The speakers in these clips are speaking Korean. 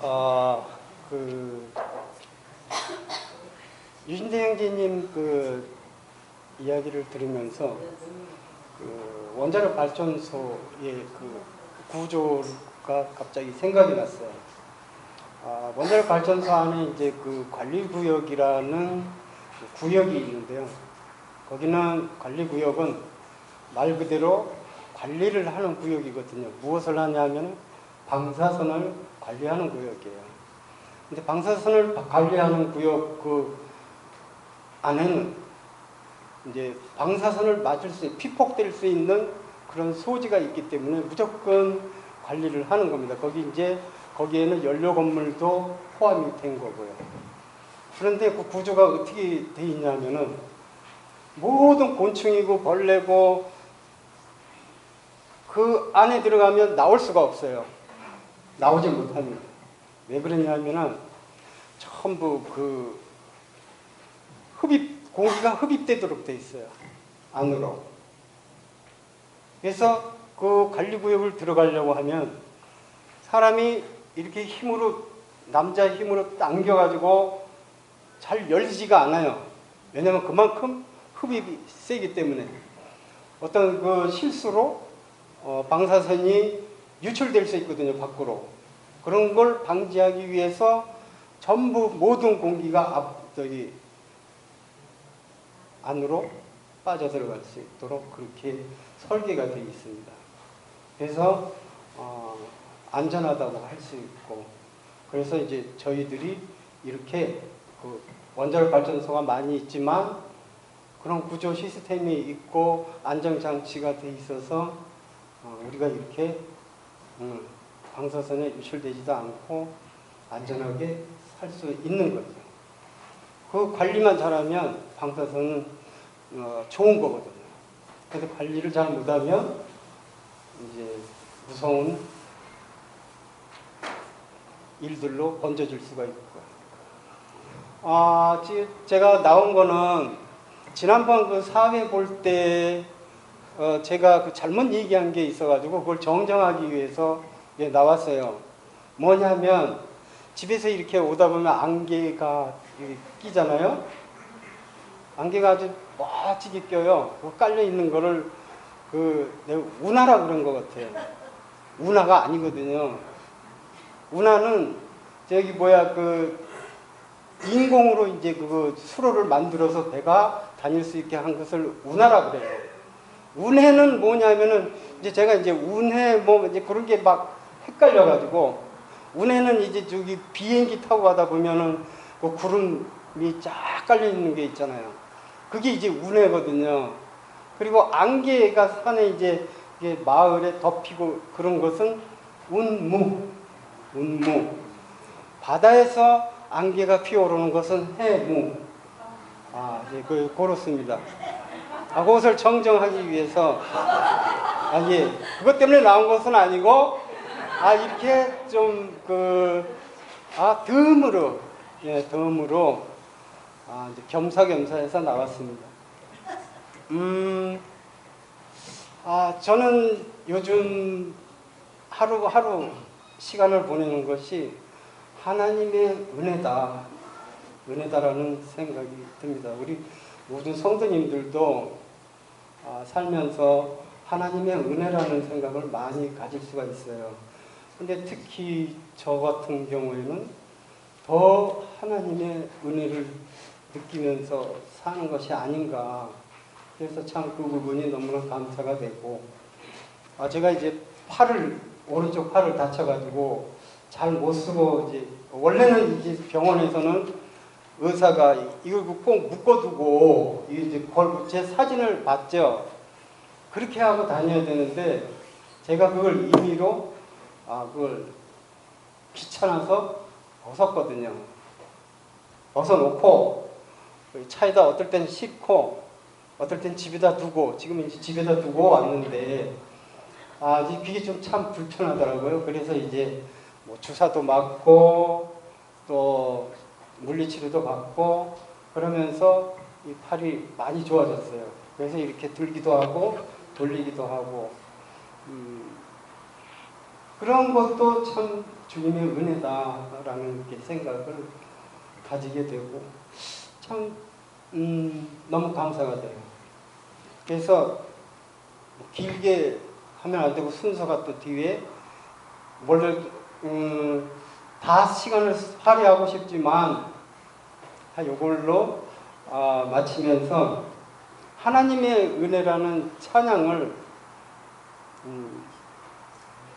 아, 유신태 형제님 이야기를 들으면서 원자력 발전소의 구조가 갑자기 생각이 났어요. 원자력 발전소 안에 이제 관리구역이라는 구역이 있는데요. 거기는 관리구역은 말 그대로 관리를 하는 구역이거든요. 무엇을 하냐면 방사선을 관리하는 구역이에요. 근데 방사선을 관리하는 구역 안에는 이제 방사선을 맞을 피폭될 수 있는 그런 소지가 있기 때문에 무조건 관리를 하는 겁니다. 거기에는 연료 건물도 포함이 된 거고요. 그런데 그 구조가 어떻게 돼 있냐면은 모든 곤충이고 벌레고 그 안에 들어가면 나올 수가 없어요. 나오지 못합니다. 왜 그러냐면은 전부 공기가 흡입되도록 돼 있어요. 안으로. 그래서 그 관리구역을 들어가려고 하면 사람이 이렇게 남자 힘으로 당겨가지고 잘 열리지가 않아요. 왜냐하면 그만큼 흡입이 세기 때문에 어떤 실수로 방사선이 유출될 수 있거든요, 밖으로. 그런 걸 방지하기 위해서 전부 모든 공기가 안으로 빠져들어갈 수 있도록 그렇게 설계가 되어 있습니다. 그래서 안전하다고 할 수 있고, 그래서 이제 저희들이 이렇게 원자력 발전소가 많이 있지만 그런 구조 시스템이 있고 안전장치가 돼 있어서 우리가 이렇게 방사선에 유출되지도 않고 안전하게 살 수 있는 거죠. 그 관리만 잘하면 방사선은 좋은 거거든요. 그래서 관리를 잘 못하면 이제 무서운 일들로 번져질 수가 있고. 제가 나온 거는 지난번 사회 볼 때 제가 잘못 얘기한 게 있어가지고 그걸 정정하기 위해서 나왔어요. 뭐냐면 집에서 이렇게 오다 보면 안개가 끼잖아요. 안개가 아주 멋지게 껴요. 그 깔려 있는 거를 내가 운하라 그런 것 같아요. 운하가 아니거든요. 운하는 인공으로 이제 수로를 만들어서 배가 다닐 수 있게 한 것을 운하라 그래요. 운해는 뭐냐면은 제가 운해 그런 게 막 헷갈려가지고, 운해는 비행기 타고 가다 보면은 그 구름이 쫙 깔려 있는 게 있잖아요. 그게 운해거든요. 그리고 안개가 산에 마을에 덮이고 그런 것은 운무. 바다에서 안개가 피어오르는 것은 해무. 그렇습니다. 그것을 정정하기 위해서, 그것 때문에 나온 것은 아니고, 이렇게 덤으로, 겸사겸사해서 나왔습니다. 저는 요즘 하루하루 시간을 보내는 것이 하나님의 은혜다라는 생각이 듭니다. 우리 모든 성도님들도 살면서 하나님의 은혜라는 생각을 많이 가질 수가 있어요. 근데 특히 저 같은 경우에는 더 하나님의 은혜를 느끼면서 사는 것이 아닌가. 그래서 참 그 부분이 너무나 감사가 되고, 제가 오른쪽 팔을 다쳐가지고 잘 못 쓰고, 원래는 병원에서는 의사가 이걸 꼭 묶어두고 제 사진을 봤죠. 그렇게 하고 다녀야 되는데 제가 그걸 임의로 그걸 귀찮아서 벗었거든요. 벗어놓고 차에다 어떨 땐 싣고 어떨 땐 집에다 두고, 지금 집에다 두고 왔는데 그게 좀 참 불편하더라고요. 그래서 주사도 맞고 또 물리치료도 받고 그러면서 이 팔이 많이 좋아졌어요. 그래서 이렇게 들기도 하고 돌리기도 하고, 그런 것도 참 주님의 은혜다라는 게 생각을 가지게 되고 참 너무 감사가 돼요. 그래서 길게 하면 안 되고 순서가 또 뒤에 원래 다 시간을 할애하고 싶지만 이걸로 마치면서 하나님의 은혜라는 찬양을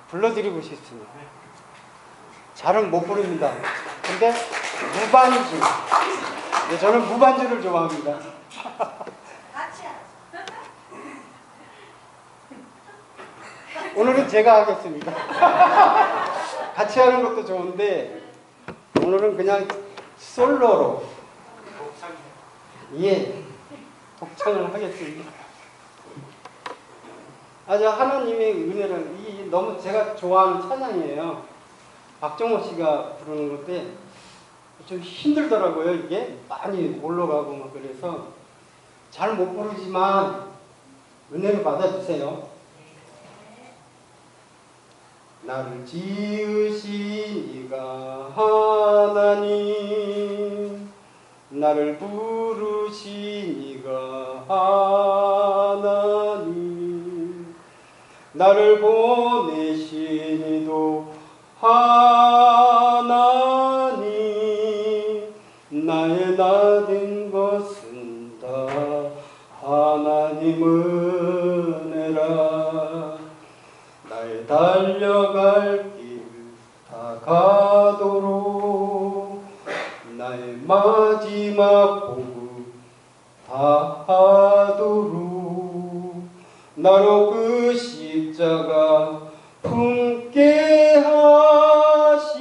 불러드리고 싶습니다. 잘은 못 부릅니다. 근데 무반주. 네, 저는 무반주를 좋아합니다. 오늘은 제가 하겠습니다. 같이 하는 것도 좋은데 오늘은 그냥 솔로로 독창을 하겠습니다. 아주 하나님의 은혜를 너무 제가 좋아하는 찬양이에요. 박정호 씨가 부르는 건데 좀 힘들더라고요. 이게 많이 올라가고 막 그래서 잘 못 부르지만 은혜를 받아주세요. 나를 지으신 이가 하나님, 나를 부르신 이가 하나님, 나를 보내신 이도 하나님, 나의 나 된 것은 다 하나님 은혜라. 나의 달려갈 길 다 가도록 나의 마지막 복음 다 하도록 나로 그 십자가 품게 하시니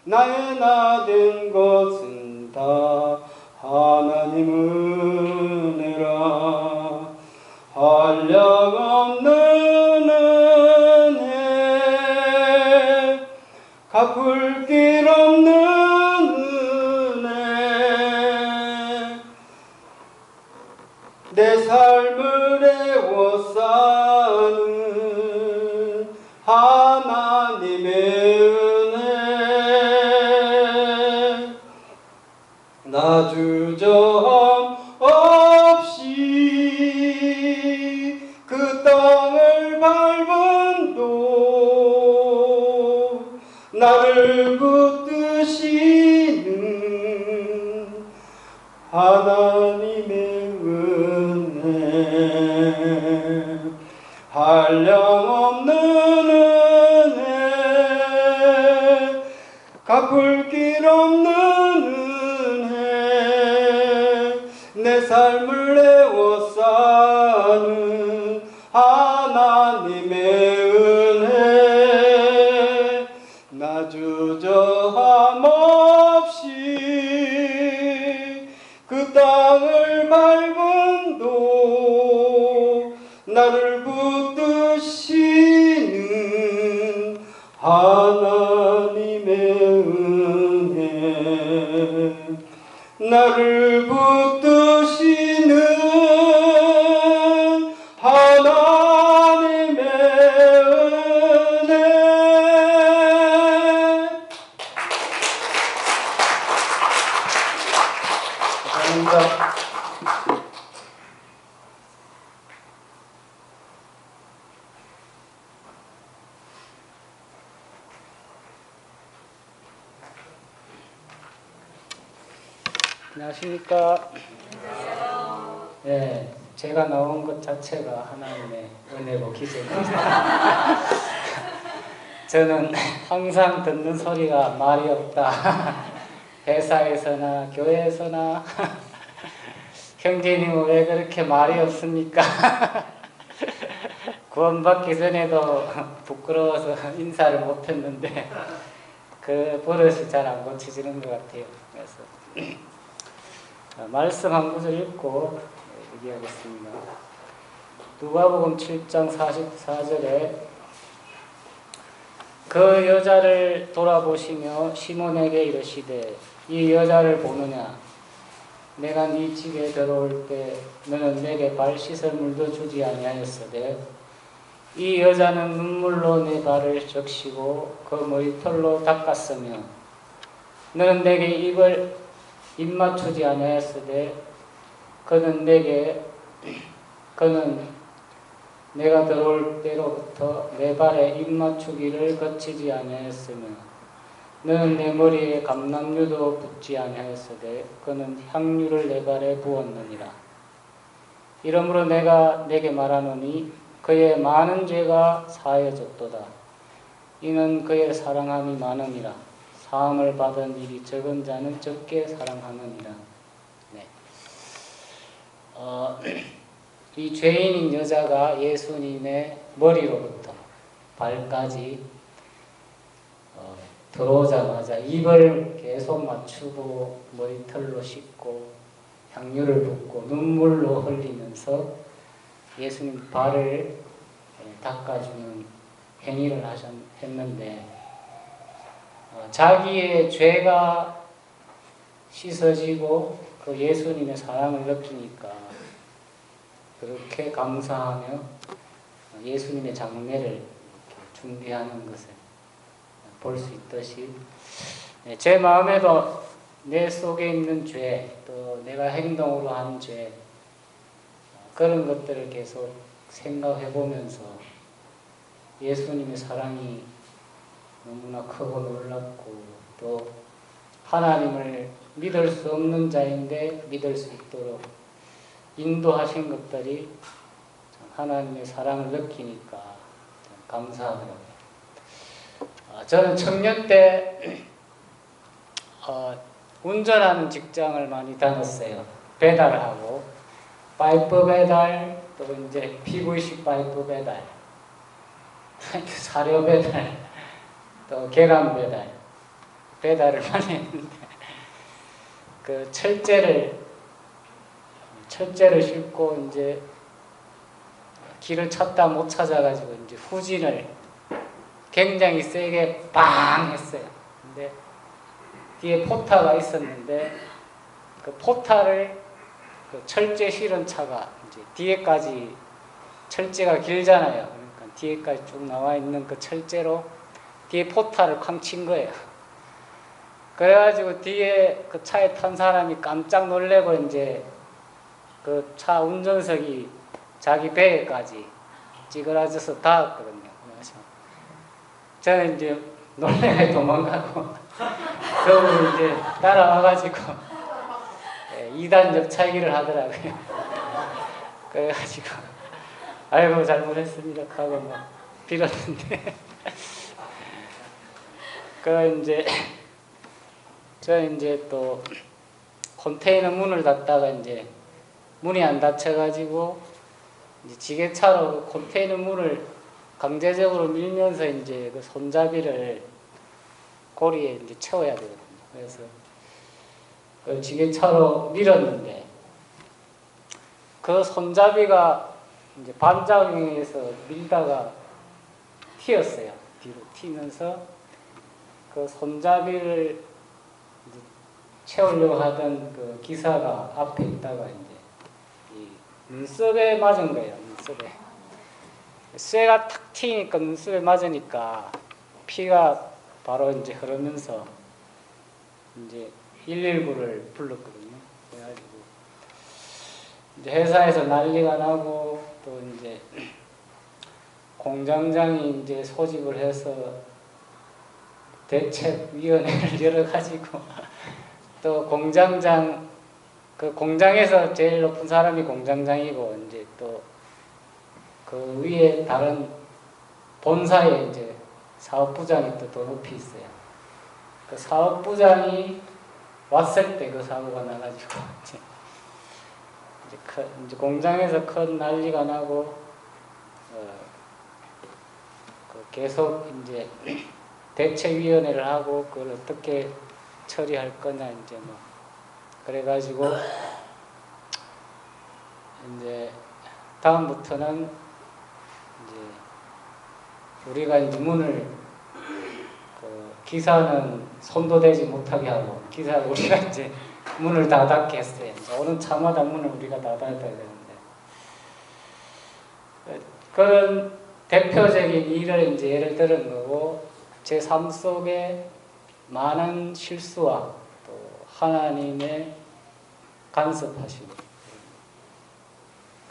나의 나 된 것은 다 하나님 은혜라. 한량없는 은혜, 갚을 길 없는 은혜, 내 삶을 애워싸는 하나님의 은혜, 나 주저함 없이 그 땅을 밟은 도 나를 붙드시는 하나님의 은혜, 한량없는 은혜, 갚을 길 없는 은혜, 내 삶을 애워싸는 하나님의 은혜, 나 주저함 없이 그 땅을 밟은 도 나를 붙드시는 하나님의 은혜, 나를 붙드시는 하나님의 은혜. 감사합니다. 안녕하십니까. 네, 제가 나온 것 자체가 하나님의 은혜고 기적입니다. 저는 항상 듣는 소리가 말이 없다. 회사에서나 교회에서나 형제님은 왜 그렇게 말이 없습니까? 구원받기 전에도 부끄러워서 인사를 못했는데 그 버릇이 잘 안 고쳐지는 것 같아요. 그래서 말씀 한 구절 읽고 얘기하겠습니다. 누가복음 7장 44절에 그 여자를 돌아보시며 시몬에게 이르시되 이 여자를 보느냐? 내가 네 집에 들어올 때 너는 내게 발 씻을 물도 주지 아니하였으되 이 여자는 눈물로 내 발을 적시고 그 머리털로 닦았으며 너는 내게 입 맞추지 아니하였으되 그는 내가 들어올 때로부터 내 발에 입 맞추기를 거치지 아니하였으며 너는 내 머리에 감람류도 붓지 아니하였으되 그는 향유를 내 발에 부었느니라. 이러므로 내가 내게 말하노니 그의 많은 죄가 사하여졌도다. 이는 그의 사랑함이 많으니라. 사함을 받은 일이 적은 자는 적게 사랑하느니라. 네. 이 죄인인 여자가 예수님의 머리로부터 발까지 들어오자마자 입을 계속 맞추고 머리털로 씻고 향유를 붓고 눈물로 흘리면서 예수님 발을 닦아주는 행위를 했는데 자기의 죄가 씻어지고 그 예수님의 사랑을 느끼니까 그렇게 감사하며 예수님의 장례를 준비하는 것을 볼 수 있듯이 제 마음에도 내 속에 있는 죄, 또 내가 행동으로 한 죄, 그런 것들을 계속 생각해 보면서 예수님의 사랑이 너무나 크고 놀랍고 또 하나님을 믿을 수 없는 자인데 믿을 수 있도록 인도하신 것들이 하나님의 사랑을 느끼니까 감사하더라고요. 저는 청년 때 운전하는 직장을 많이 다녔어요. 배달하고 파이프 배달, 또 이제 PVC 파이프 배달, 사료 배달, 또 계란 배달을 많이 했는데 그 철제를 싣고 이제 길을 찾다 못 찾아가지고 이제 후진을 굉장히 세게 빵 했어요. 근데 뒤에 포타가 있었는데 그 포타를 그 철제 실은 차가 이제 뒤에까지 철제가 길잖아요. 그러니까 뒤에까지 쭉 나와 있는 그 철제로 뒤에 포타를 쾅 친 거예요. 그래가지고 뒤에 그 차에 탄 사람이 깜짝 놀래고 이제 그 차 운전석이 자기 배에까지 찌그러져서 닿았거든요. 그래서 저는 이제 놀래게 도망가고 그분이 이제 따라와가지고 2단 옆차기를 하더라고요. 그래가지고 아이고 잘못했습니다 하고 뭐 빌었는데 그 이제 저 이제 또 컨테이너 문을 닫다가 이제 문이 안 닫혀가지고 이제 지게차로 그 컨테이너 문을 강제적으로 밀면서 이제 그 손잡이를 고리에 이제 채워야 되거든요. 그래서 그 지게차로 밀었는데 그 손잡이가 이제 반작용에서 밀다가 튀었어요. 뒤로 튀면서 그 손잡이를 이제 채우려고 하던 그 기사가 앞에 있다가 이제 이 눈썹에 맞은 거예요. 눈썹에. 쇠가 탁 튀니까 눈썹에 맞으니까 피가 바로 이제 흐르면서 이제 119를 불렀거든요. 그래가지고 이제 회사에서 난리가 나고 또 이제 공장장이 이제 소집을 해서 대책위원회를 열어가지고 또 공장장 그 공장에서 제일 높은 사람이 공장장이고 이제 또 그 위에 다른 본사에 이제 사업부장이 또 더 높이 있어요. 그 사업부장이 왔을 때 그 사고가 나가지고 이제 공장에서 큰 난리가 나고 그 계속 이제 대책위원회를 하고 그걸 어떻게 처리할 거냐 이제 뭐 그래가지고 이제 다음부터는 이제 우리가 이제 문을 그 기사는 손도 대지 못하게 하고 우리가 이제 문을 다 닫게 했어요. 오는 차마다 문을 우리가 다 닫아야 되는데 그런 대표적인 일을 이제 예를 들은 거고, 제 삶 속에 많은 실수와 또 하나님의 간섭하심.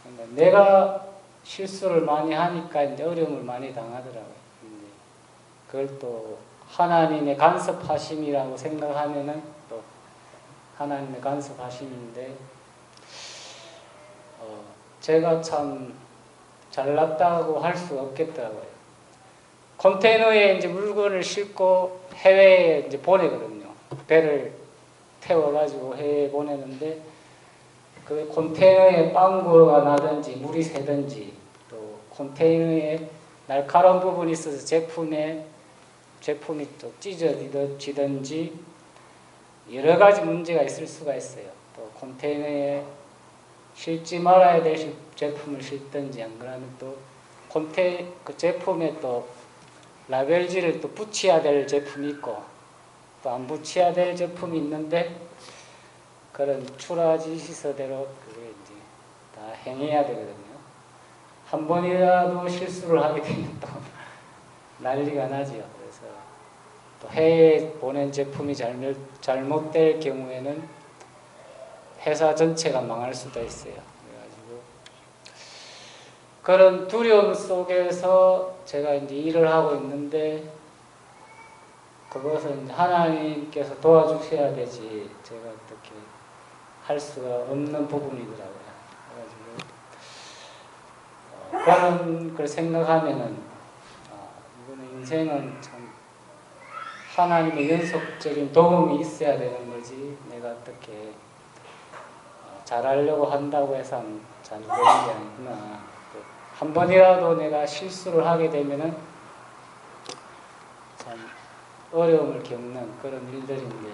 그러니까 내가 실수를 많이 하니까 이제 어려움을 많이 당하더라고요. 그걸 또 하나님의 간섭하심이라고 생각하면은 또 하나님의 간섭하심인데, 제가 참 잘났다고 할 수가 없겠더라고요. 컨테이너에 이제 물건을 싣고 해외에 이제 보내거든요. 배를 태워가지고 해외에 보내는데, 그 컨테이너에 빵구가 나든지 물이 새든지, 또 컨테이너에 날카로운 부분이 있어서 제품이 또 찢어지든지 여러 가지 문제가 있을 수가 있어요. 또 컨테이너에 실지 말아야 될 제품을 실든지, 안 그러면 또 그 제품에 또 라벨지를 또 붙여야 될 제품이 있고 또 안 붙여야 될 제품이 있는데, 그런 출하지시서대로 그게 이제 다 행해야 되거든요. 한 번이라도 실수를 하게 되면 또 난리가 나지요. 그래서 또 해외에 보낸 제품이 잘못될 경우에는 회사 전체가 망할 수도 있어요. 그래가지고 그런 두려움 속에서 제가 이제 일을 하고 있는데, 그것은 하나님께서 도와주셔야 되지 제가 어떻게 할 수가 없는 부분이더라고요. 그래가지고 그런 걸 생각하면은 이거는 인생은 참 하나님의 연속적인 도움이 있어야 되는 거지, 내가 어떻게 잘하려고 한다고 해서 잘 되는 게 아니구나. 한 번이라도 내가 실수를 하게 되면은 참 어려움을 겪는 그런 일들인데,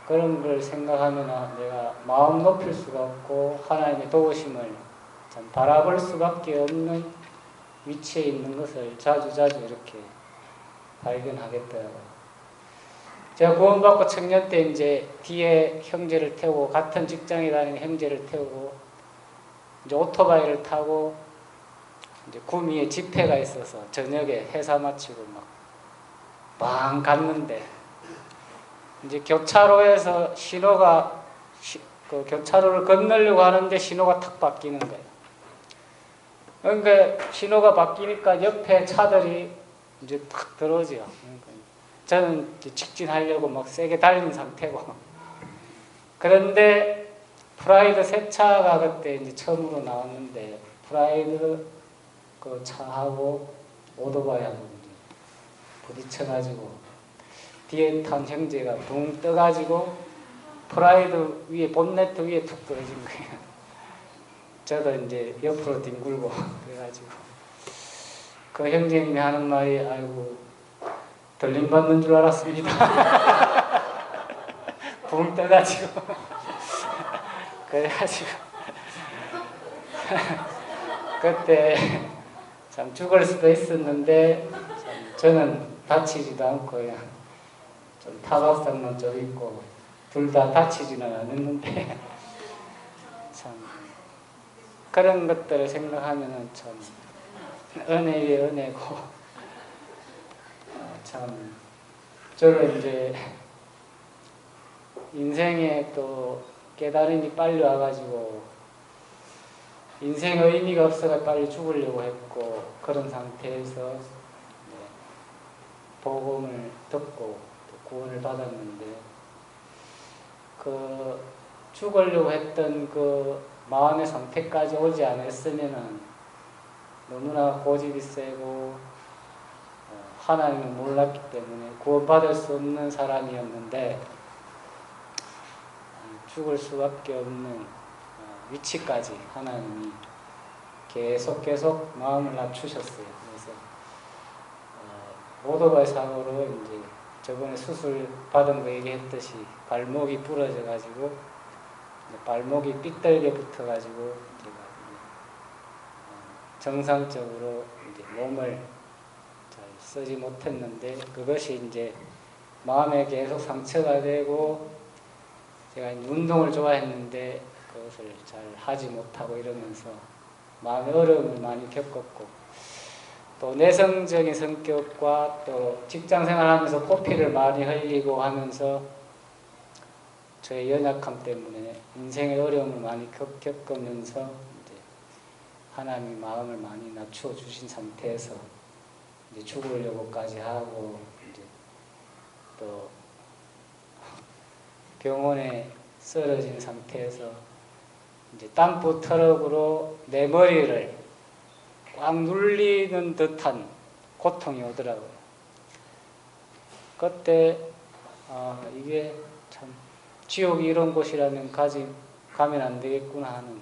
그런 걸 생각하면 내가 마음 높일 수가 없고 하나님의 도우심을 참 바라볼 수밖에 없는 위치에 있는 것을 자주 이렇게 발견하겠더라고요. 제가 구원받고 청년 때 이제 뒤에 형제를 태우고, 같은 직장에 다니는 형제를 태우고 이제 오토바이를 타고 이제 구미에 집회가 있어서 저녁에 회사 마치고 막 갔는데, 이제 교차로에서 그 교차로를 건너려고 하는데 신호가 탁 바뀌는 거예요. 그러니까 신호가 바뀌니까 옆에 차들이 이제 탁 들어오죠. 저는 직진하려고 막 세게 달린 상태고, 그런데 프라이드 새 차가 그때 이제 처음으로 나왔는데, 프라이드 그 차하고 오토바이하고 부딪혀가지고 뒤에 탄 형제가 붕 떠가지고 프라이드 위에, 본네트 위에 툭 떨어진 거예요. 저도 이제 옆으로 뒹굴고 그래가지고 그 형제님이 하는 말이, 아이고 들림 받는 줄 알았습니다. 붕 떠가지고 그래가지고 그때 참 죽을 수도 있었는데, 저는 다치지도 않고 그냥 좀 타박상만 좀 있고 둘 다 다치지는 않았는데, 참 그런 것들을 생각하면은 참 은혜 위에 은혜고, 참 저는 이제 인생에 또 깨달음이 빨리 와가지고 인생의 의미가 없어서 빨리 죽으려고 했고, 그런 상태에서 복음을 듣고 또 구원을 받았는데, 그 죽으려고 했던 그 마음의 상태까지 오지 않았으면은 너무나 고집이 세고 하나님을 몰랐기 때문에 구원받을 수 없는 사람이었는데, 죽을 수밖에 없는 위치까지 하나님이 계속 마음을 낮추셨어요. 그래서 오토바이 사고로 이제 저번에 수술 받은 거 얘기했듯이 발목이 부러져 가지고 발목이 삐뚤게 붙어 가지고 제가 정상적으로 이제 몸을 잘 쓰지 못했는데, 그것이 이제 마음에 계속 상처가 되고, 제가 이제 운동을 좋아했는데 그것을 잘 하지 못하고 이러면서 마음의 어려움을 많이 겪었고 또 내성적인 성격과 또 직장생활하면서 코피를 많이 흘리고 하면서 저의 연약함 때문에 인생의 어려움을 많이 겪으면서 이제 하나님이 마음을 많이 낮추어 주신 상태에서 이제 죽으려고까지 하고 이제 또 병원에 쓰러진 상태에서 이제 덤프 트럭으로 내 머리를 꽉 눌리는 듯한 고통이 오더라고요. 그때 이게 참 지옥이 이런 곳이라면 가면 안 되겠구나 하는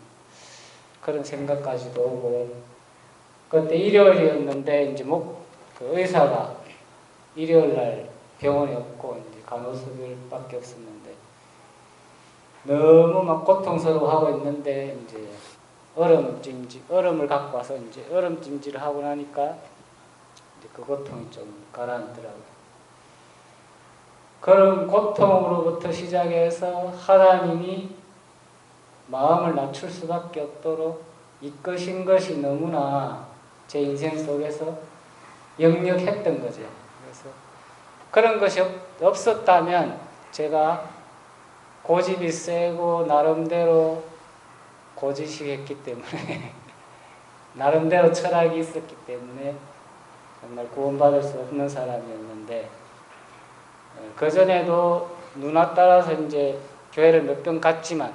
그런 생각까지도 오고, 그때 일요일이었는데 이제 그 의사가 일요일 날 병원에 없고 이제 간호사들밖에 없었는데 너무 막 고통스러워하고 있는데 이제 얼음을 갖고 와서 이제 얼음찜질을 하고 나니까 이제 그 고통이 좀 가라앉더라고요. 그런 고통으로부터 시작해서 하나님이 마음을 낮출 수밖에 없도록 이끄신 것이 너무나 제 인생 속에서 역력했던 거죠. 그래서 그런 것이 없었다면 제가 고집이 세고 나름대로 고지식했기 때문에 나름대로 철학이 있었기 때문에 정말 구원받을 수 없는 사람이었는데, 그전에도 누나 따라서 이제 교회를 몇 번 갔지만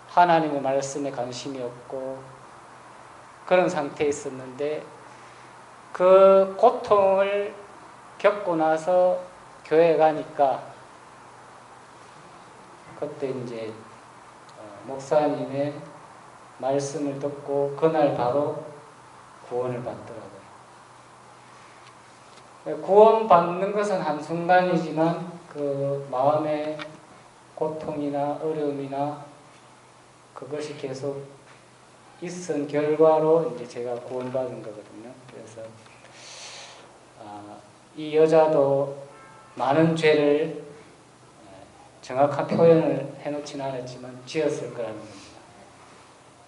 하나님의 말씀에 관심이 없고 그런 상태에 있었는데, 그 고통을 겪고 나서 교회에 가니까 그때 이제 목사님의 말씀을 듣고 그날 바로 구원을 받더라고요. 구원받는 것은 한순간이지만 그 마음의 고통이나 어려움이나 그것이 계속 있은 결과로 이제 제가 구원받은 거거든요. 그래서 이 여자도 많은 죄를 정확한 표현을 해놓지는 않았지만 지었을 거라는 겁니다.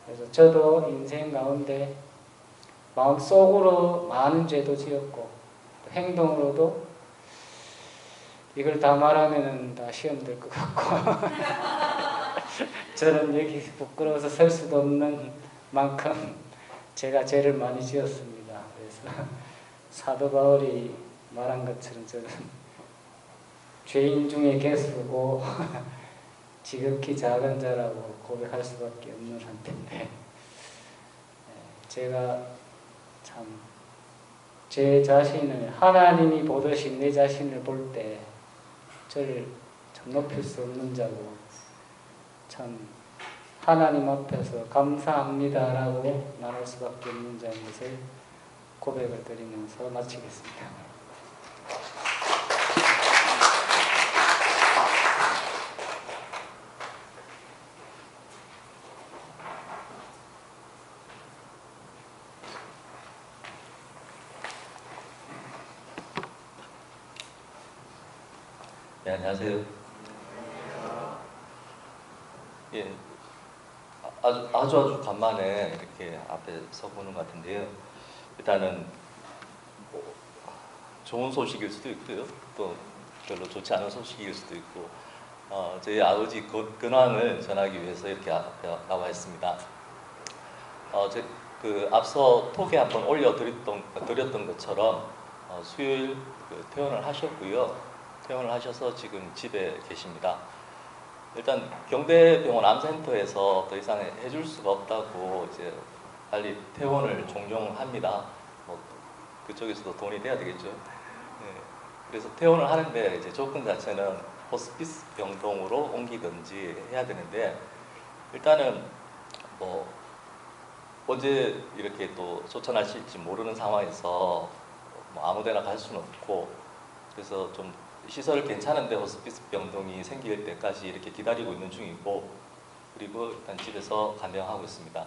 그래서 저도 인생 가운데 마음속으로 많은 죄도 지었고 행동으로도 이걸 다 말하면은 다 시험 될 것 같고 저는 여기 부끄러워서 설 수도 없는 만큼 제가 죄를 많이 지었습니다. 그래서 사도 바울이 말한 것처럼 저는 죄인 중에 개수고 지극히 작은 자라고 고백할 수밖에 없는 상태인데, 제가 참 제 자신을 하나님이 보듯이 내 자신을 볼 때 저를 참 높일 수 없는 자고 참 하나님 앞에서 감사합니다라고 말할 수밖에 없는 자인 것을 고백을 드리면서 마치겠습니다. 네, 안녕하세요. 예, 아주 간만에 이렇게 앞에 서 보는 것 같은데요. 일단은 좋은 소식일 수도 있고요, 또 별로 좋지 않은 소식일 수도 있고, 저희 아버지 근황을 전하기 위해서 이렇게 앞에 나와 있습니다. 그 앞서 톡에 한번 드렸던 것처럼 수요일 퇴원을 하셨고요. 퇴원을 하셔서 지금 집에 계십니다. 일단 경대병원 암센터에서 더 이상 해줄 수가 없다고 이제 빨리 퇴원을 종용합니다. 뭐 그쪽에서도 돈이 돼야 되겠죠. 네. 그래서 퇴원을 하는데 이제 조건 자체는 호스피스 병동으로 옮기든지 해야 되는데, 일단은 뭐 언제 이렇게 또 쫓아나실지 모르는 상황에서 뭐 아무데나 갈 수는 없고, 그래서 좀 시설 괜찮은데 호스피스 병동이 생길 때까지 이렇게 기다리고 있는 중이고, 그리고 일단 집에서 간병하고 있습니다.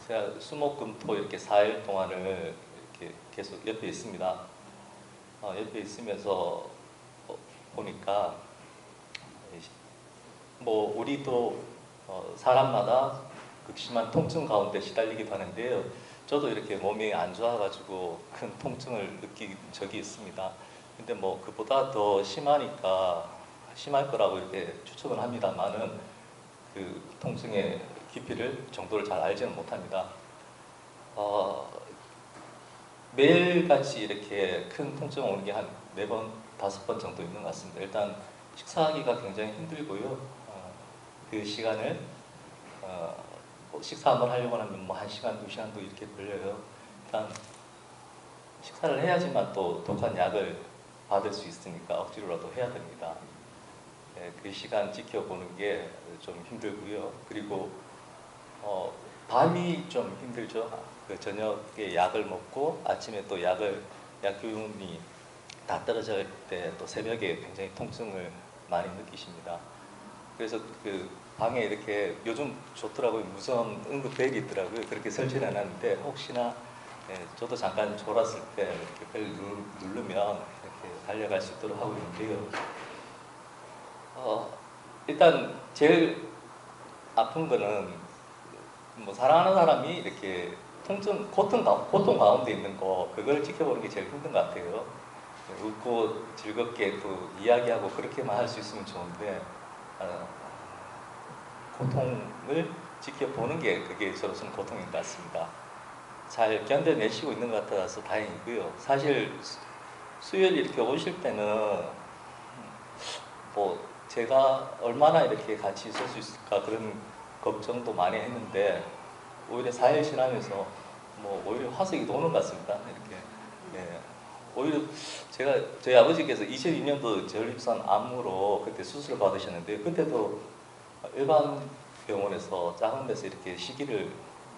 제가 수목금토 이렇게 4일 동안을 이렇게 계속 옆에 있습니다. 옆에 있으면서 보니까 뭐 우리도 사람마다 극심한 통증 가운데 시달리기도 하는데요. 저도 이렇게 몸이 안 좋아가지고 큰 통증을 느낀 적이 있습니다. 근데 뭐 그보다 더 심하니까 심할 거라고 이렇게 추측을 합니다만은 그 통증의 깊이를 정도를 잘 알지는 못합니다. 매일같이 이렇게 큰 통증 오는 게 한 4번, 5번 정도 있는 것 같습니다. 일단 식사하기가 굉장히 힘들고요. 그 시간을 뭐 식사 한번 하려고 하면 뭐 1시간, 2시간도 이렇게 걸려요. 일단 식사를 해야지만 또 독한 약을 받을 수 있으니까 억지로라도 해야 됩니다. 네, 그 시간 지켜보는 게 좀 힘들고요. 그리고 밤이 좀 힘들죠. 그 저녁에 약을 먹고 아침에 또 약 기운이 다 떨어질 때 또 새벽에 굉장히 통증을 많이 느끼십니다. 그래서 그 방에 이렇게 요즘 좋더라고요. 무선 응급 벨이 있더라고요. 그렇게 설치는 해놨는데 혹시나 저도 잠깐 졸았을 때 이렇게 벨 누르면 이렇게 달려갈 수 있도록 하고 있는데요. 일단 제일 아픈 거는 뭐 사랑하는 사람이 이렇게 고통 가운데 있는 거 그걸 지켜보는 게 제일 힘든 것 같아요. 웃고 즐겁게 또 이야기하고 그렇게만 할 수 있으면 좋은데 고통을 지켜보는 게 그게 저로서는 고통인 것 같습니다. 잘 견뎌내시고 있는 것 같아서 다행이고요. 사실 수요일 이렇게 오실 때는 뭐 제가 얼마나 이렇게 같이 있을 수 있을까 그런 걱정도 많이 했는데 오히려 4일 지나면서 뭐 오히려 화석이 도는 것 같습니다. 이렇게 오히려 저희 아버지께서 2002년도 전립선 암으로 그때 수술을 받으셨는데 그때도 일반 병원에서 작은 데서 이렇게 시기를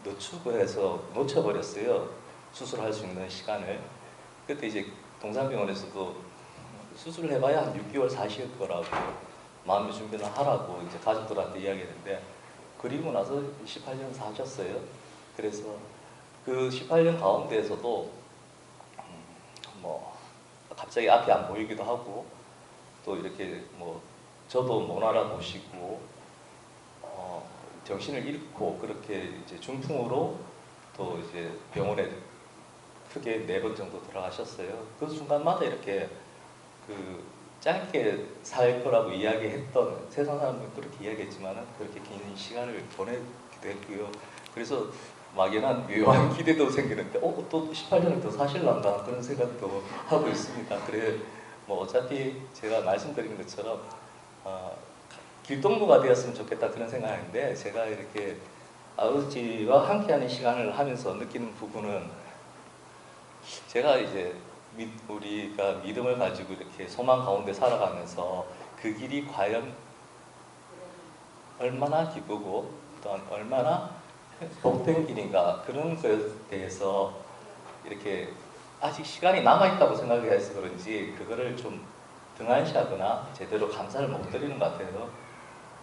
늦추고 해서 놓쳐버렸어요. 수술할 수 있는 시간을. 그때 이제 동산병원에서도 수술을 해봐야 한 6개월 사실 거라고 마음의 준비를 하라고 이제 가족들한테 이야기했는데 그리고 나서 18년 사셨어요. 그래서 그 18년 가운데에서도 뭐 갑자기 앞이 안 보이기도 하고 또 이렇게 뭐 저도 못 알아보시고 정신을 잃고 그렇게 이제 중풍으로 또 이제 병원에 크게 4번 정도 들어가셨어요. 그 순간마다 이렇게 그 짧게 살 거라고 이야기했던 세상 사람들은 그렇게 이야기했지만은 그렇게 긴 시간을 보내기도 했고요. 그래서 막연한 묘한 기대도 생기는데 또 18년을 더 사실란가 그런 생각도 하고 있습니다. 그래 뭐 어차피 제가 말씀드린 것처럼 길동무가 되었으면 좋겠다 그런 생각인데 제가 이렇게 아버지와 함께하는 시간을 하면서 느끼는 부분은 제가 이제 우리가 믿음을 가지고 이렇게 소망 가운데 살아가면서 그 길이 과연 얼마나 기쁘고 또한 얼마나 복된 길인가 그런 것에 대해서 이렇게 아직 시간이 남아있다고 생각해서 그런지 그거를 좀 등한시하거나 제대로 감사를 못 드리는 것 같아요.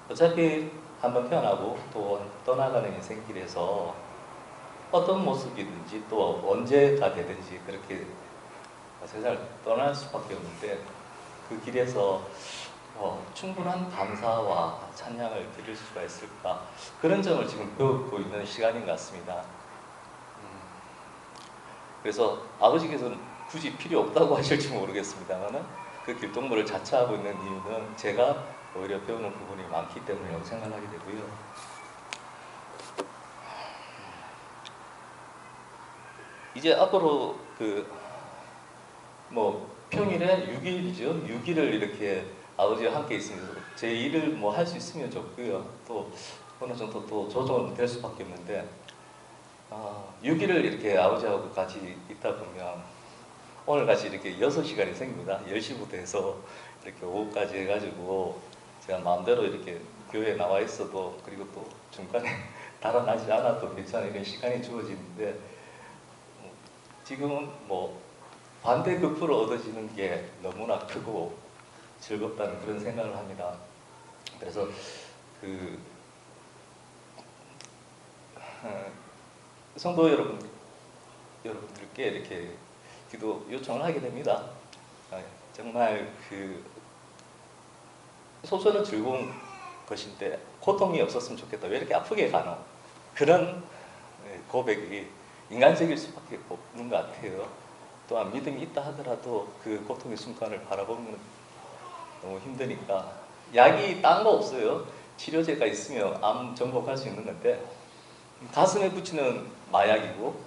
어차피 한번 태어나고 또 떠나가는 인생길에서 어떤 모습이든지 또 언제가 되든지 그렇게 세상을 떠날 수밖에 없는데 그 길에서 충분한 감사와 찬양을 드릴 수가 있을까 그런 점을 지금 배우고 있는 시간인 것 같습니다. 그래서 아버지께서는 굳이 필요 없다고 하실지 모르겠습니다만 그 길동무를 자처하고 있는 이유는 제가 오히려 배우는 부분이 많기 때문이라고 생각하게 되고요. 이제 앞으로 뭐 평일에 6일이죠. 6일을 이렇게 아버지와 함께 있으면서 제 일을 뭐 할 수 있으면 좋고요. 또 어느 정도 또 조정될 수밖에 없는데 6일을 이렇게 아버지하고 같이 있다 보면 오늘 같이 이렇게 6시간이 생깁니다. 10시부터 해서 이렇게 오후까지 해가지고 제가 마음대로 이렇게 교회에 나와 있어도 그리고 또 중간에 달아나지 않아도 괜찮은 이런 시간이 주어지는데 지금은 뭐 반대급부로 얻어지는 게 너무나 크고 즐겁다는 그런 생각을 합니다. 그래서 성도 여러분들께 이렇게 기도 요청을 하게 됩니다. 정말 소설은 즐거운 것인데 고통이 없었으면 좋겠다. 왜 이렇게 아프게 가노? 그런 고백이 인간적일 수밖에 없는 것 같아요. 또한 믿음이 있다 하더라도 그 고통의 순간을 바라보면 너무 힘드니까 약이 딴 거 없어요. 치료제가 있으면 암 정복할 수 있는 건데 가슴에 붙이는 마약이고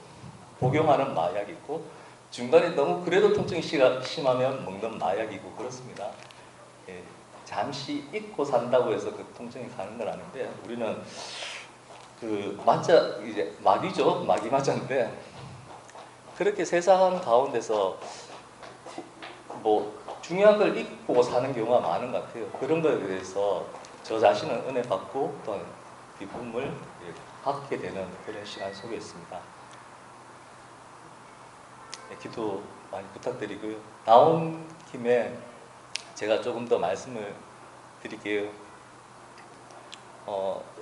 복용하는 마약이고 중간에 너무 그래도 통증이 심하면 먹는 마약이고 그렇습니다. 예, 잠시 잊고 산다고 해서 그 통증이 가는 건 아닌데 우리는 그 맞자 이제 마귀죠. 마귀 맞자인데 그렇게 세상 가운데서 뭐 중요한 걸 잊고 사는 경우가 많은 것 같아요. 그런 거에 대해서 저 자신은 은혜 받고 또한 기쁨을 받게 되는 그런 시간 속에 있습니다. 기도 많이 부탁드리고요. 나온 김에 제가 조금 더 말씀을 드릴게요.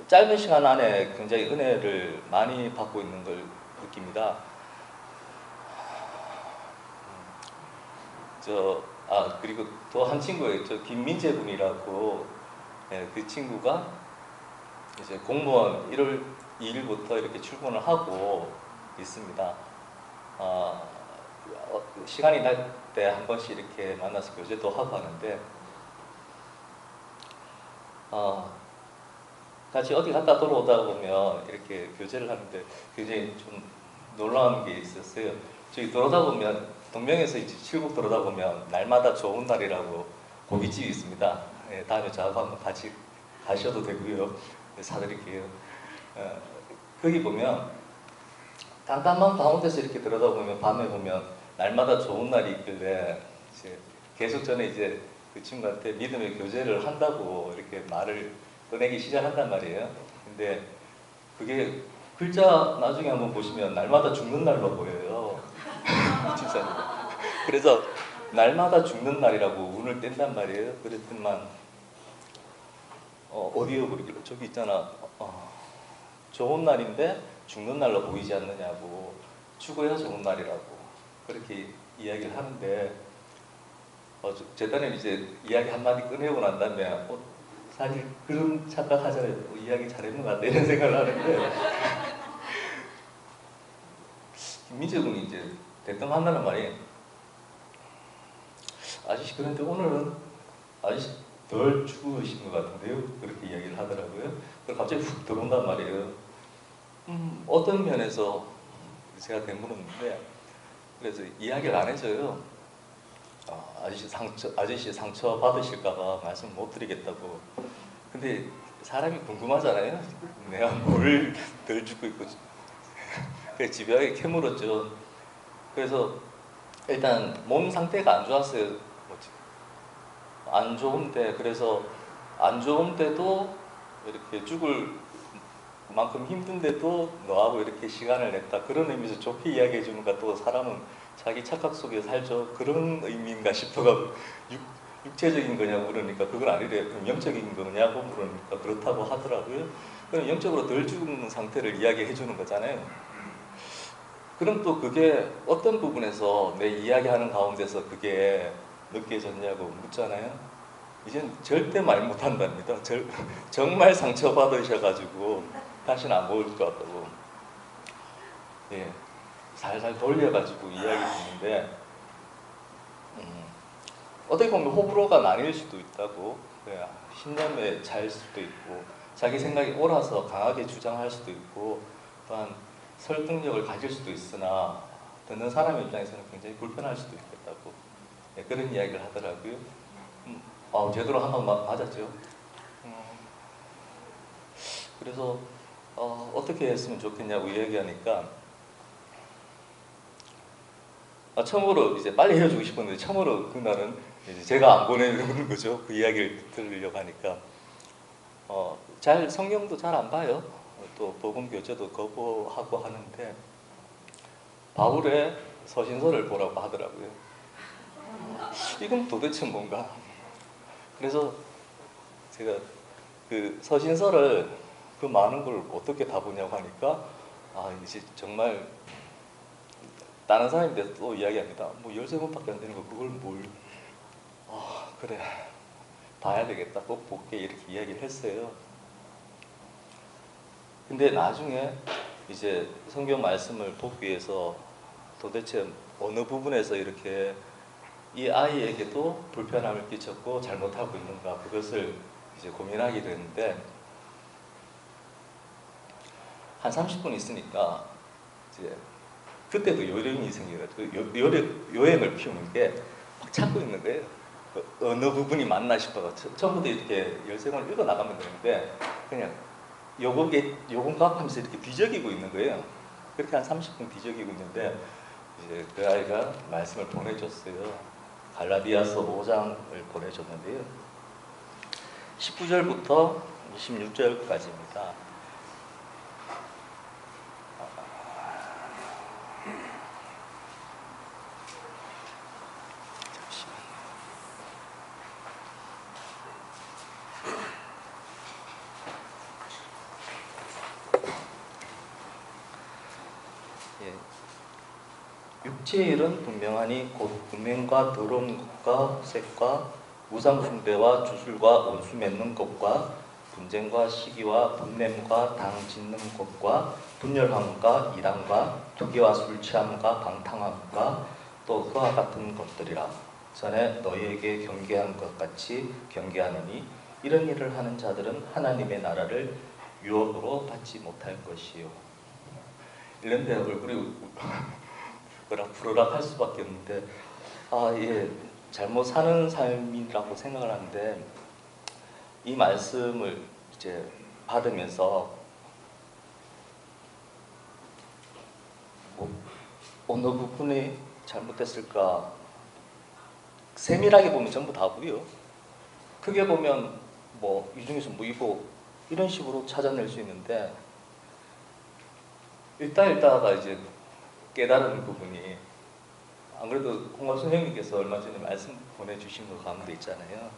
짧은 시간 안에 굉장히 은혜를 많이 받고 있는 걸 느낍니다. 그리고 또 한 친구가 있죠. 김민재 군이라고. 그 친구가 이제 공무원 1월 2일부터 이렇게 출근을 하고 있습니다. 시간이 날 때 한 번씩 이렇게 만나서 교제도 하고 하는데, 같이 어디 갔다 돌아오다 보면 이렇게 교제를 하는데 굉장히 좀 놀라운 게 있었어요. 저희 돌아다 보면 동명에서 이제 칠곡 돌아다 보면 날마다 좋은 날이라고 고깃집이 있습니다. 다음에 저하고 한번 같이 가셔도 되고요. 사드릴게요. 거기 보면 깜깜한 가운데서 이렇게 들여다보면 밤에 보면 날마다 좋은 날이 있길래 이제 계속 전에 이제 그 친구한테 믿음의 교제를 한다고 이렇게 말을 꺼내기 시작한단 말이에요. 근데 그게 글자 나중에 한번 보시면 날마다 죽는 날로 보여요. 진짜입니다. 그래서 날마다 죽는 날이라고 운을 뗀단 말이에요. 그랬더니만 어디요? 그러길래 저기 있잖아. 좋은 날인데 죽는 날로 보이지 않느냐고. 죽어야 좋은 날이라고 그렇게 이야기를 하는데 제 딴에는 이제 이야기 한마디 꺼내고 난 다음에 사실 그런 착각하잖아요. 이야기 잘했는 것 같다 이런 생각을 하는데 김민재 군이 이제 대뜸 한다는 말이 아저씨 그런데 오늘은 아저씨 덜 죽으신 것 같은데요? 그렇게 이야기를 하더라고요. 그래서 갑자기 훅 들어온단 말이에요. 어떤 면에서 제가 되물었는데 그래서 이야기를 안 해줘요. 아저씨 상처 받으실까봐 말씀 못 드리겠다고. 근데 사람이 궁금하잖아요. 내가 뭘 덜 죽고 있고. 그래서 집요하게 캐물었죠. 그래서 일단 몸 상태가 안 좋았어요. 안 좋은데 그래서 안 좋은데도 이렇게 죽을 만큼 힘든데도 너하고 이렇게 시간을 냈다. 그런 의미에서 좋게 이야기해 주는가 또 사람은 자기 착각 속에 살죠. 그런 의미인가 싶어가지고 육체적인 거냐고 물으니까 그건 아니래요. 그럼 영적인 거냐고 물으니까 그렇다고 하더라고요. 그럼 영적으로 덜 죽는 상태를 이야기해 주는 거잖아요. 그럼 또 그게 어떤 부분에서 내 이야기하는 가운데서 그게 느껴졌냐고 묻잖아요. 이젠 절대 말 못한답니다. 정말 상처받으셔가지고 다시는 안 보일 것 같다고. 예, 살살 돌려가지고 이야기 듣는데 어떻게 보면 호불호가 나뉠 수도 있다고. 신념에 잘 수도 있고 자기 생각이 옳아서 강하게 주장할 수도 있고 또한 설득력을 가질 수도 있으나 듣는 사람 입장에서는 굉장히 불편할 수도 있겠다고. 예, 그런 이야기를 하더라고요. 제대로 한번 맞았죠. 그래서 어떻게 했으면 좋겠냐고 이야기하니까 처음으로 이제 빨리 헤어지고 싶었는데 처음으로 그날은 이제 제가 안 보내는 거죠. 그 이야기를 들으려고 하니까 성경도 잘 안 봐요. 또 복음 교제도 거부하고 하는데 바울의 서신서를 보라고 하더라고요. 이건 도대체 뭔가? 그래서 제가 그 서신서를 그 많은 걸 어떻게 다 보냐고 하니까 이제 정말 다른 사람인데 또 이야기합니다. 뭐 13권밖에 안 되는 거 그걸 뭘 그래 봐야 되겠다 꼭 볼게 이렇게 이야기를 했어요. 근데 나중에 이제 성경 말씀을 복귀해서 도대체 어느 부분에서 이렇게 이 아이에게도 불편함을 끼쳤고 잘못하고 있는가, 그것을 이제 고민하게 되는데, 한 30분 있으니까 이제 그때도 요령이 생겨가지고 요행을 피우는 게 막 찾고 있는 거예요. 어느 부분이 맞나 싶어서 처음부터 이렇게 열쇠를 읽어 나가면 되는데 그냥 요건가 하면서 이렇게 뒤적이고 있는 거예요. 그렇게 한 30분 뒤적이고 있는데 이제 그 아이가 말씀을 보내줬어요. 갈라디아서 5장을 보내줬는데요. 19절부터 26절까지입니다. 육체의 일은 분명하니 곧 음행과 더러운 것과 색과 우상 숭배와 주술과 원수 맺는 것과 분쟁과 시기와 분냄과 당 짓는 것과 분열함과 이랑과 투기와 술 취함과 방탕함과 또 그와 같은 것들이라. 전에 너희에게 경계한 것 같이 경계하느니 이런 일을 하는 자들은 하나님의 나라를 유업으로 받지 못할 것이요. 이런데 얼굴이 부르락 할 수밖에 없는데, 잘못 사는 삶이라고 생각을 하는데, 이 말씀을 이제 받으면서 어느 부분이 잘못됐을까, 세밀하게 보면 전부 다고요. 크게 보면 이 중에서 이거 이런 식으로 찾아낼 수 있는데, 읽다가 이제 깨달은 부분이, 안 그래도 홍합 선생님께서 얼마 전에 말씀 보내주신 거 가운데 있잖아요.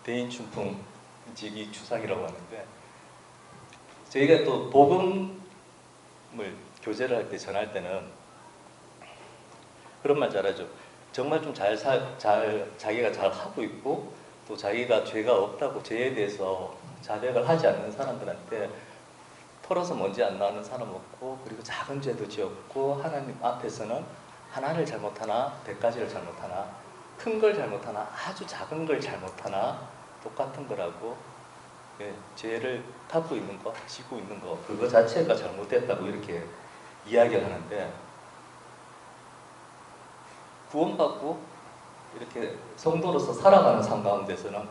대인춘풍 지기 추상이라고 하는데, 저희가 또 복음을 교제를 할 때 전할 때는 그런 말 잘하죠. 정말 좀 자기가 잘 하고 있고 또 자기가 죄가 없다고 죄에 대해서 자백을 하지 않는 사람들한테 털어서 먼지 안 나는 사람 없고, 그리고 작은 죄도 지었고 하나님 앞에서는 하나를 잘못하나 100가지를 잘못하나 큰 걸 잘못하나 아주 작은 걸 잘못하나 똑같은 거라고. 죄를 갖고 있는 거, 지고 있는 거, 그거 자체가 잘못됐다고 이렇게 이야기를 하는데, 구원받고 이렇게 성도로서 살아가는 삶 가운데서는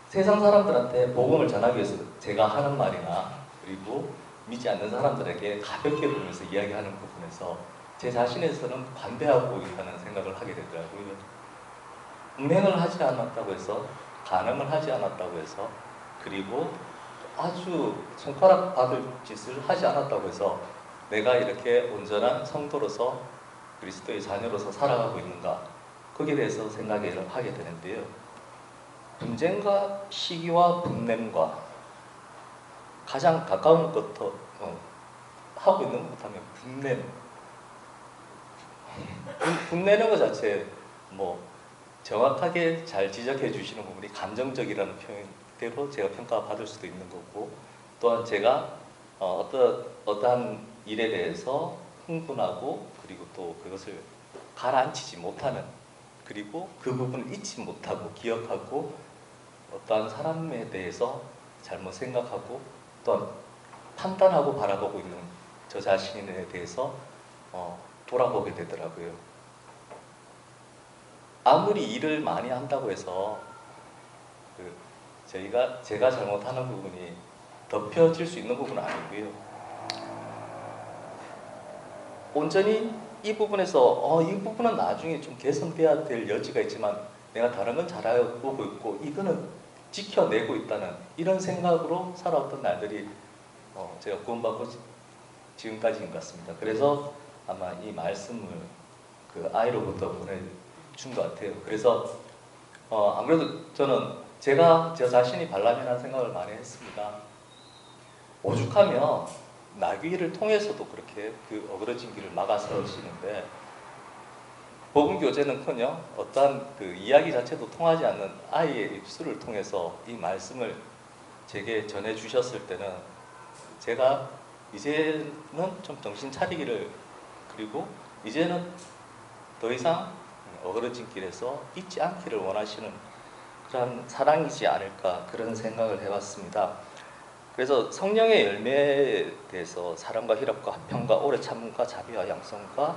세상 사람들한테 복음을 전하기 위해서 제가 하는 말이나 그리고 믿지 않는 사람들에게 가볍게 보면서 이야기하는 부분에서 제 자신에서는 관대하고 있다는 생각을 하게 되더라고요. 음행을 하지 않았다고 해서, 간음을 하지 않았다고 해서, 그리고 아주 손가락 받을 짓을 하지 않았다고 해서 내가 이렇게 온전한 성도로서 그리스도의 자녀로서 살아가고 있는가, 거기에 대해서 생각을 하게 되는데요. 분쟁과 시기와 분냄과 가장 가까운 것부터 하고 있는 것부터 하면 분내는 것 자체 정확하게 잘 지적해 주시는 부분이 감정적이라는 표현대로 제가 평가받을 수도 있는 거고, 또한 제가 어떠한 일에 대해서 흥분하고 그리고 또 그것을 가라앉히지 못하는, 그리고 그 부분을 잊지 못하고 기억하고 어떠한 사람에 대해서 잘못 생각하고 또한 판단하고 바라보고 있는 저 자신에 대해서 돌아보게 되더라고요. 아무리 일을 많이 한다고 해서 제가 잘못하는 부분이 덮여질 수 있는 부분은 아니고요. 온전히 이 부분에서 이 부분은 나중에 좀 개선돼야 될 여지가 있지만 내가 다른 건 잘하고 있고 이거는 지켜내고 있다는 이런 생각으로 살아왔던 날들이 제가 구원받고 지금까지인 것 같습니다. 그래서 아마 이 말씀을 그 아이로부터 보내준 것 같아요. 그래서 안 그래도 저는 제가 저 자신이 발람이라는 생각을 많이 했습니다. 오죽하면 나귀를 통해서도 그렇게 그 어그러진 길을 막아서시는데, 복음 교제는커녕 어떠한 그 이야기 자체도 통하지 않는 아이의 입술을 통해서 이 말씀을 제게 전해 주셨을 때는 제가 이제는 좀 정신 차리기를, 그리고 이제는 더 이상 어그러진 길에서 잊지 않기를 원하시는 그런 사랑이지 않을까, 그런 생각을 해봤습니다. 그래서 성령의 열매에 대해서 사랑과 희락과 화평과 오래 참음과 자비와 양성과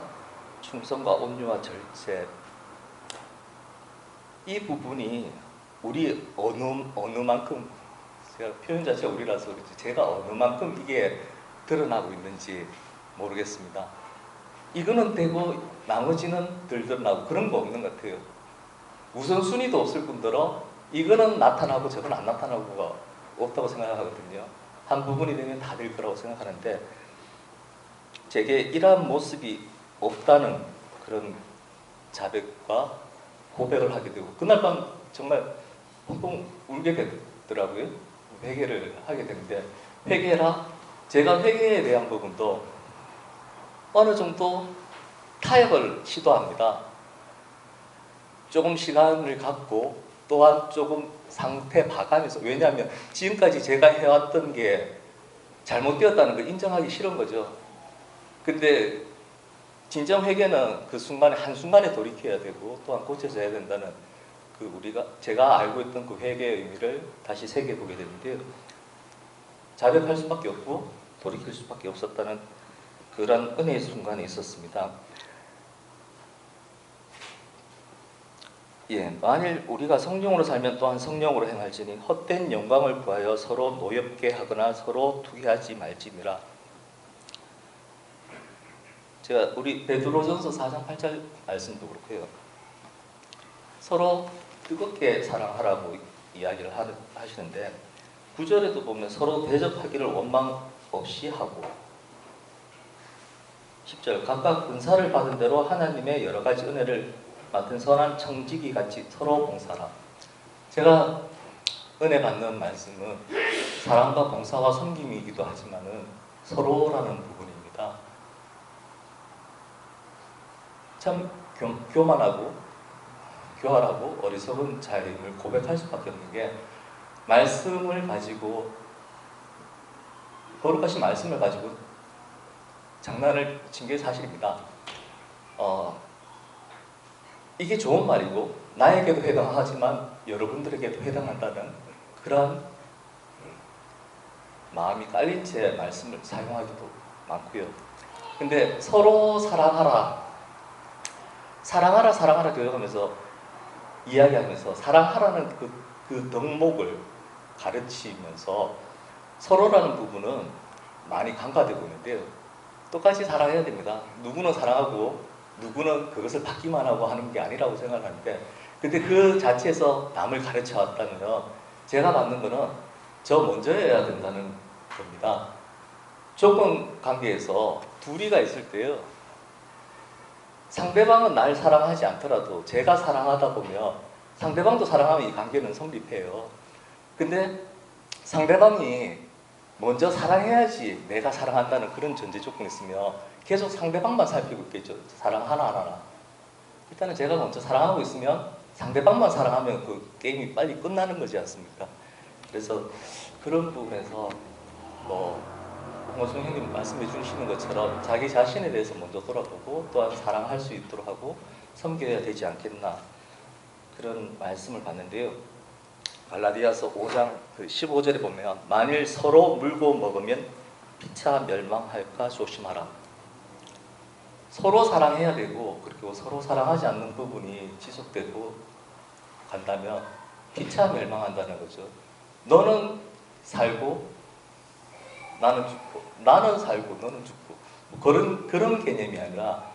충성과 온유와 절제, 이 부분이 우리 어느 만큼, 제가 표현 자체가 우리라서 그렇지 제가 어느 만큼 이게 드러나고 있는지 모르겠습니다. 이거는 되고 나머지는 덜 드러나고 그런 거 없는 것 같아요. 우선순위도 없을 뿐더러 이거는 나타나고 저건 안 나타나고가 없다고 생각하거든요. 한 부분이 되면 다 될 거라고 생각하는데 제게 이러한 모습이 없다는 그런 자백과 고백을 하게 되고, 그날 밤 정말 펑펑 울게 되더라고요. 회개를 하게 되는데, 회개라, 제가 회개에 대한 부분도 어느 정도 타협을 시도합니다. 조금 시간을 갖고 또한 조금 상태 봐가면서, 왜냐하면 지금까지 제가 해왔던 게 잘못되었다는 걸 인정하기 싫은 거죠. 근데 진정 회개는 그 순간에, 한순간에 돌이켜야 되고 또한 고쳐져야 된다는 제가 알고 있던 그 회개의 의미를 다시 새겨보게 되는데요. 자백할 수밖에 없고 돌이킬 수밖에 없었다는 그런 은혜의 순간이 있었습니다. 예, 만일 우리가 성령으로 살면 또한 성령으로 행할지니 헛된 영광을 구하여 서로 노엽게 하거나 서로 투기하지 말지니라. 제가 우리 베드로전서 4장 8절 말씀도 그렇고요. 서로 뜨겁게 사랑하라고 이야기를 하시는데 9절에도 보면 서로 대접하기를 원망 없이 하고, 10절 각각 은사를 받은 대로 하나님의 여러 가지 은혜를 맡은 선한 청지기 같이 서로 봉사하라. 제가 은혜 받는 말씀은 사랑과 봉사와 섬김이기도 하지만은 서로라는 부분입니다. 참 교만하고 교활하고 어리석은 자임을 고백할 수밖에 없는 게, 말씀을 가지고, 거룩하신 말씀을 가지고 장난을 친 게 사실입니다. 이게 좋은 말이고 나에게도 해당하지만 여러분들에게도 해당한다는 그런 마음이 깔린 채 말씀을 사용하기도 많고요. 근데 서로 사랑하라, 사랑하라, 사랑하라 교육하면서 이야기하면서 사랑하라는 그 덕목을 가르치면서 서로라는 부분은 많이 간과되고 있는데요. 똑같이 사랑해야 됩니다. 누구는 사랑하고 누구는 그것을 받기만 하고 하는 게 아니라고 생각하는데, 근데 그 자체에서 남을 가르쳐 왔다면 제가 받는 거는 저 먼저 해야 된다는 겁니다. 조건 관계에서 둘이가 있을 때요, 상대방은 날 사랑하지 않더라도 제가 사랑하다 보면 상대방도 사랑하면 이 관계는 성립해요. 근데 상대방이 먼저 사랑해야지 내가 사랑한다는 그런 전제 조건이 있으면 계속 상대방만 살피고 있겠죠. 사랑 하나 안 하나. 일단은 제가 먼저 사랑하고 있으면 상대방만 사랑하면 그 게임이 빨리 끝나는 거지 않습니까? 그래서 그런 부분에서 홍호성 형님 말씀해 주시는 것처럼 자기 자신에 대해서 먼저 돌아보고 또한 사랑할 수 있도록 하고 섬겨야 되지 않겠나, 그런 말씀을 받는데요. 갈라디아서 5장 15절에 보면 만일 서로 물고 먹으면 피차 멸망할까 조심하라. 서로 사랑해야 되고, 그리고 서로 사랑하지 않는 부분이 지속되고 간다면 피차 멸망한다는 거죠. 너는 살고 나는 죽고, 나는 살고 너는 죽고, 그런 개념이 아니라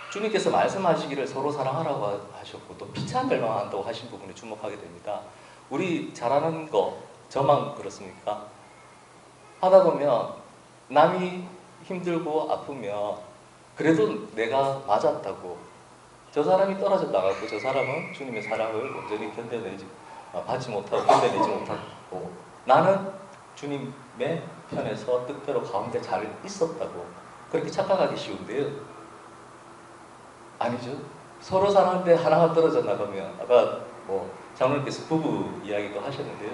주님께서 말씀하시기를 서로 사랑하라고 하셨고 또 피차 멸망한다고 하신 부분에 주목하게 됩니다. 우리 잘하는 거 저만 그렇습니까? 하다 보면 남이 힘들고 아프면 그래도 내가 맞았다고, 저 사람이 떨어져 나가고 저 사람은 주님의 사랑을 온전히 받지 못하고 견뎌내지 못하고 나는 주님의 편에서 뜻대로 가운데 잘 있었다고 그렇게 착각하기 쉬운데요. 아니죠. 서로 사랑하는데 하나가 떨어져 나가면, 아까 장로님께서 부부 이야기도 하셨는데요.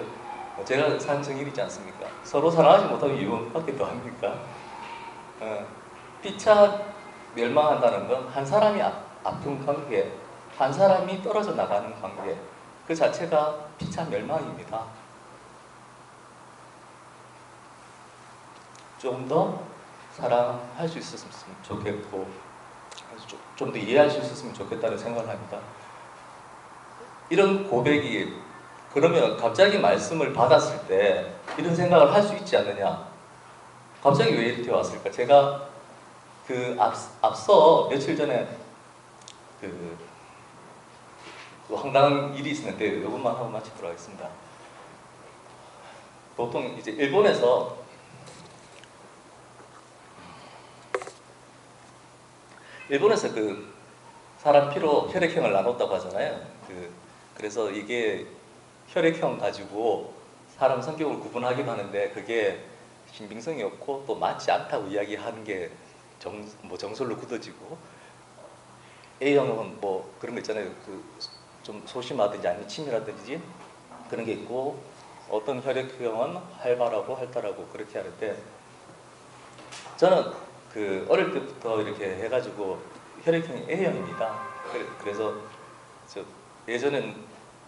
제가 산 증인이지 않습니까? 서로 사랑하지 못하면 이혼받기도 합니까? 피차 멸망한다는 건 한 사람이 아픈 관계, 한 사람이 떨어져 나가는 관계, 그 자체가 피차 멸망입니다. 좀 더 사랑할 수 있었으면 좋겠고, 좀 더 이해할 수 있었으면 좋겠다는 생각을 합니다. 이런 고백이, 그러면 갑자기 말씀을 받았을 때 이런 생각을 할 수 있지 않느냐? 갑자기 왜 이렇게 왔을까? 제가 앞서 며칠 전에 그 황당한 일이 있었는데 이것만 하고 마치도록 하겠습니다. 보통 이제 일본에서 그 사람 피로 혈액형을 나눴다고 하잖아요. 그래서 이게 혈액형 가지고 사람 성격을 구분하기도 하는데 그게 신빙성이 없고 또 맞지 않다고 이야기하는 게 정설로 굳어지고, A형은 뭐 그런 거 있잖아요. 좀 소심하든지 아니면 치밀하든지 그런 게 있고, 어떤 혈액형은 활발하고 활달하고 그렇게 하는데, 저는 어릴 때부터 이렇게 해가지고 혈액형이 A형입니다. 그래서 예전엔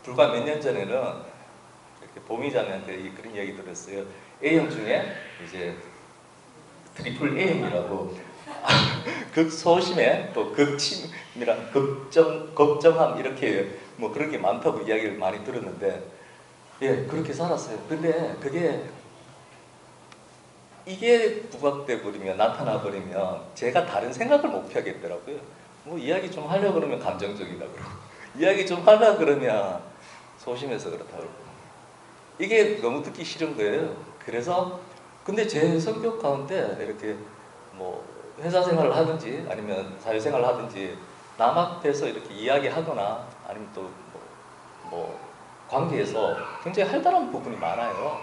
불과 몇 년 전에는 이렇게 보미자매한테 그런 이야기 들었어요. A형 중에 이제 트리플 A형이라고 극소심에 또 극치밀한 걱정함 이렇게 뭐 그런 게 많다고 이야기를 많이 들었는데, 예, 그렇게 살았어요. 근데 이게 부각돼 버리면, 나타나 버리면 제가 다른 생각을 못 펴겠더라고요. 뭐 이야기 좀 하려고 그러면 감정적이다 그러고, 이야기 좀 하려고 그러면 소심해서 그렇다 그러고, 이게 너무 듣기 싫은 거예요. 그래서 근데 제 성격 가운데 이렇게 뭐 회사 생활을 하든지 아니면 사회생활을 하든지 남 앞에서 이렇게 이야기하거나 아니면 또 뭐 관계에서 굉장히 활달한 부분이 많아요.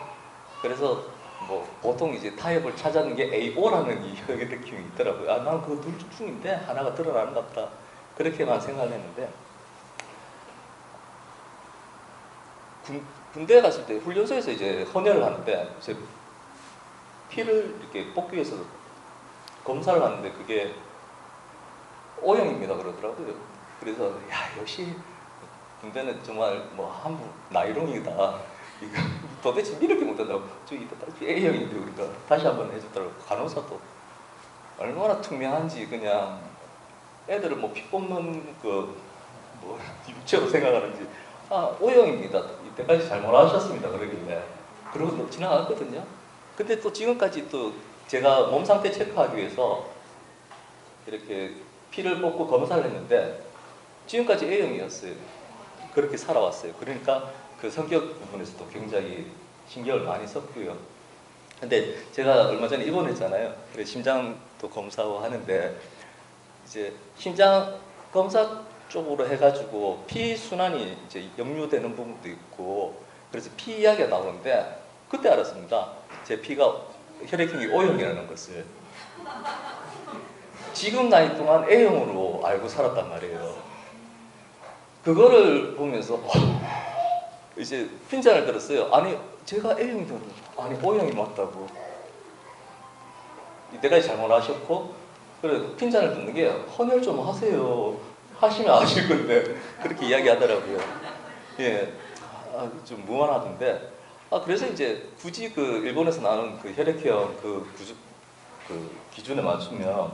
그래서 뭐 보통 이제 타협을 찾아는 게 AO라는 이 혈액형이 있더라고요. 아, 난 그 둘 중인데 하나가 드러나는 것 같다. 그렇게만 생각을 했는데, 군대에 갔을 때 훈련소에서 이제 헌혈을 하는데 제 피를 이렇게 뽑기 위해서 검사를 하는데 그게 O형입니다 그러더라고요. 그래서 야, 역시 군대는 정말 뭐 한부 나이롱이다. 이거 도대체 이렇게 못한다고. 저 이따 A형인데 우리가 다시 한번 해줬더라고. 간호사도 얼마나 투명한지, 그냥 애들을 뭐 피 뽑는 뭐 유치로 생각하는지, 아, O형입니다. 이때까지 잘못 하셨습니다. 그러길래 그러고 지나갔거든요. 근데 또 지금까지 또 제가 몸 상태 체크하기 위해서 이렇게 피를 뽑고 검사를 했는데 지금까지 A형이었어요. 그렇게 살아왔어요. 그러니까 그 성격 부분에서도 굉장히 신경을 많이 썼고요. 근데 제가 얼마 전에 입원했잖아요. 그래 심장도 검사하고 하는데 이제 심장 검사 쪽으로 해가지고 피 순환이 이제 역류되는 부분도 있고, 그래서 피 이야기가 나오는데 그때 알았습니다. 제 피가 혈액형이 O형이라는 것을. 지금 나이 동안 A형으로 알고 살았단 말이에요. 그거를 보면서 이제 핀잔을 들었어요. 아니, 제가 A형이든 아니 O형이 맞다고. 이때까지 잘못 하셨고, 그래 핀잔을 듣는 게 헌혈 좀 하세요. 하시면 아실 건데 그렇게 이야기하더라고요. 예, 좀 무관하던데. 그래서 이제 굳이 일본에서 나오는 혈액형 기준에 맞추면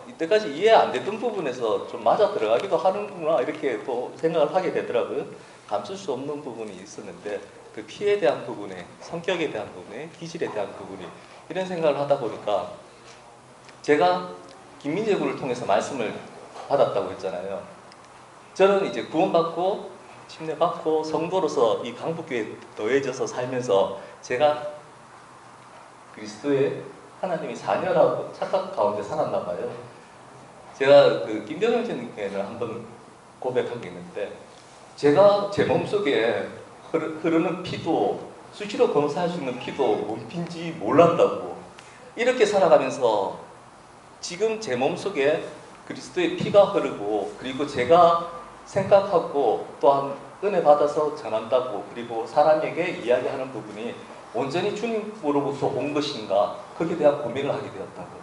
이때까지 이해 안 됐던 부분에서 좀 맞아 들어가기도 하는구나 이렇게 또 생각을 하게 되더라고요. 감출 수 없는 부분이 있었는데 그 피에 대한 부분에, 성격에 대한 부분에, 기질에 대한 부분이, 이런 생각을 하다 보니까 제가 김민재 군을 통해서 말씀을 받았다고 했잖아요. 저는 이제 구원받고 침례받고 성도로서 이 강북교회에 더해져서 살면서 제가 그리스도의 하나님이 자녀라고 착각 가운데 살았나 봐요. 제가 김병현 선생님께는 한번 고백한 게 있는데, 제가 제 몸속에 흐르는 피도, 수시로 검사할 수 있는 피도 뭔 피인지 몰랐다고. 이렇게 살아가면서 지금 제 몸속에 그리스도의 피가 흐르고, 그리고 제가 생각하고 또한 은혜 받아서 전한다고 그리고 사람에게 이야기하는 부분이 온전히 주님으로부터 온 것인가 거기에 대한 고민을 하게 되었다고.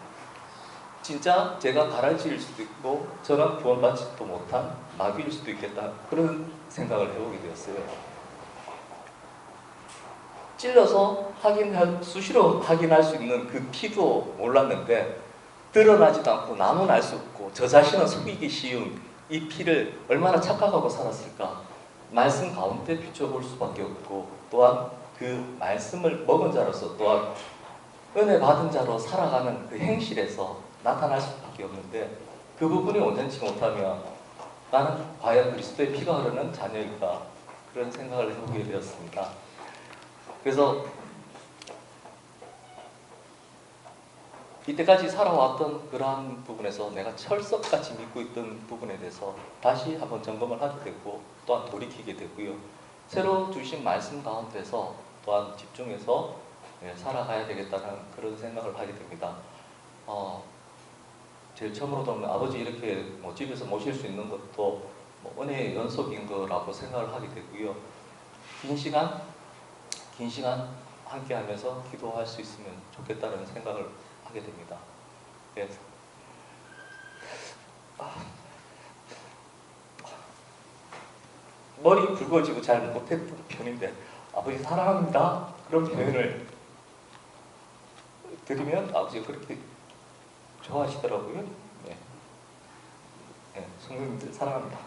진짜 제가 가라지일 수도 있고 저는 구원받지도 못한 마귀일 수도 있겠다 그런 생각을 해보게 되었어요. 찔러서 수시로 확인할 수 있는 그 피도 몰랐는데 드러나지도 않고 남은 알 수 없고 저 자신은 속이기 쉬운 이 피를 얼마나 착각하고 살았을까. 말씀 가운데 비춰볼 수밖에 없고 또한 그 말씀을 먹은 자로서 또한 은혜 받은 자로 살아가는 그 행실에서 나타날 수밖에 없는데 그 부분이 온전치 못하면 나는 과연 그리스도의 피가 흐르는 자녀일까 그런 생각을 해보게 되었습니다. 그래서 이때까지 살아왔던 그러한 부분에서 내가 철석같이 믿고 있던 부분에 대해서 다시 한번 점검을 하게 되고 또한 돌이키게 되고요. 새로 주신 말씀 가운데서 또한 집중해서 살아가야 되겠다는 그런 생각을 하게 됩니다. 제일 처음으로도 아버지 이렇게 집에서 모실 수 있는 것도 은혜의 연속인 거라고 생각을 하게 되고요. 긴 시간 함께 하면서 기도할 수 있으면 좋겠다는 생각을 하게 됩니다. 예. 머리 굵어지고 잘 못했던 편인데 아버지 사랑합니다 그런 표현을 드리면 아버지가 그렇게 좋아하시더라고요. 네. 네, 성도님들 사랑합니다.